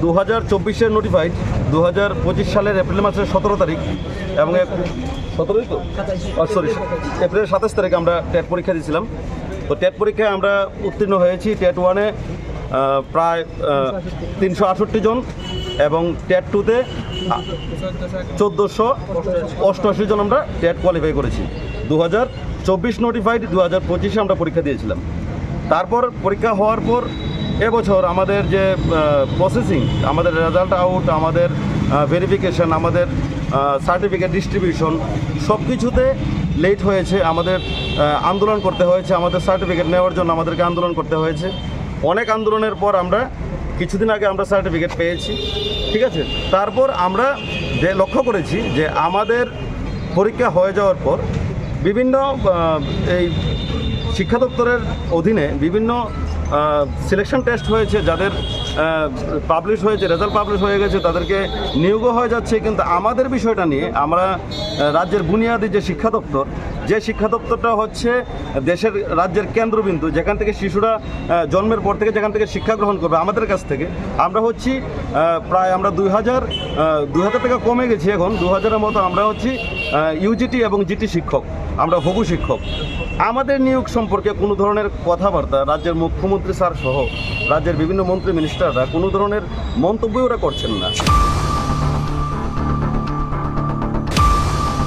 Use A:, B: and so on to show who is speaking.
A: 2024-এর notified 2025 সালের April মাসের 17 তারিখ এবং 17ই তো সরি এপ্রিলের 27 তারিখে আমরা টেট পরীক্ষা দিয়েছিলাম। তো টেট পরীক্ষায় আমরা উত্তীর্ণ হয়েছি। টেট 1-এ প্রায় 368 জন এবং টেট 2-তে 1488 জন আমরা টেট কোয়ালিফাই করেছি। 2024 নোটিফাইড 2025-এ আমরা পরীক্ষা দিয়েছিলাম। তারপর পরীক্ষা হওয়ার পর এবছর আমাদের যে প্রসেসিং, আমাদের রেজাল্ট আউট, আমাদের ভেরিফিকেশন, আমাদের সার্টিফিকেট ডিস্ট্রিবিউশন সব কিছুতে লেট হয়েছে। আমাদের আন্দোলন করতে হয়েছে, আমাদের সার্টিফিকেট নেওয়ার জন্য আমাদেরকে আন্দোলন করতে হয়েছে। অনেক আন্দোলনের পর আমরা কিছুদিন আগে আমরা সার্টিফিকেট পেয়েছি, ঠিক আছে। তারপর আমরা যে লক্ষ্য করেছি যে আমাদের পরীক্ষা হয়ে যাওয়ার পর বিভিন্ন এই শিক্ষা দপ্তরের অধীনে বিভিন্ন সিলেকশন টেস্ট হয়েছে, যাদের পাবলিশ হয়েছে, রেজাল্ট পাবলিশ হয়ে গেছে, তাদেরকে নিয়োগও হয়ে যাচ্ছে। কিন্তু আমাদের বিষয়টা নিয়ে আমরা রাজ্যের বুনিয়াদী যে শিক্ষা দপ্তর, যে শিক্ষা দপ্তরটা হচ্ছে দেশের রাজ্যের কেন্দ্রবিন্দু, যেখান থেকে শিশুরা জন্মের পর থেকে যেখান থেকে শিক্ষা গ্রহণ করবে আমাদের কাছ থেকে, আমরা হচ্ছি প্রায় আমরা 2000 থেকে কমে গেছি, এখন 2000-এর মতো আমরা হচ্ছি ইউজিটি এবং জিটি শিক্ষক, আমরা হবু শিক্ষক। আমাদের নিয়োগ সম্পর্কে কোনো ধরনের কথাবার্তা রাজ্যের মুখ্যমন্ত্রী স্যার সহ রাজ্যের বিভিন্ন মন্ত্রী মিনিস্টাররা কোনো ধরনের মন্তব্যই ওরা করছেন না।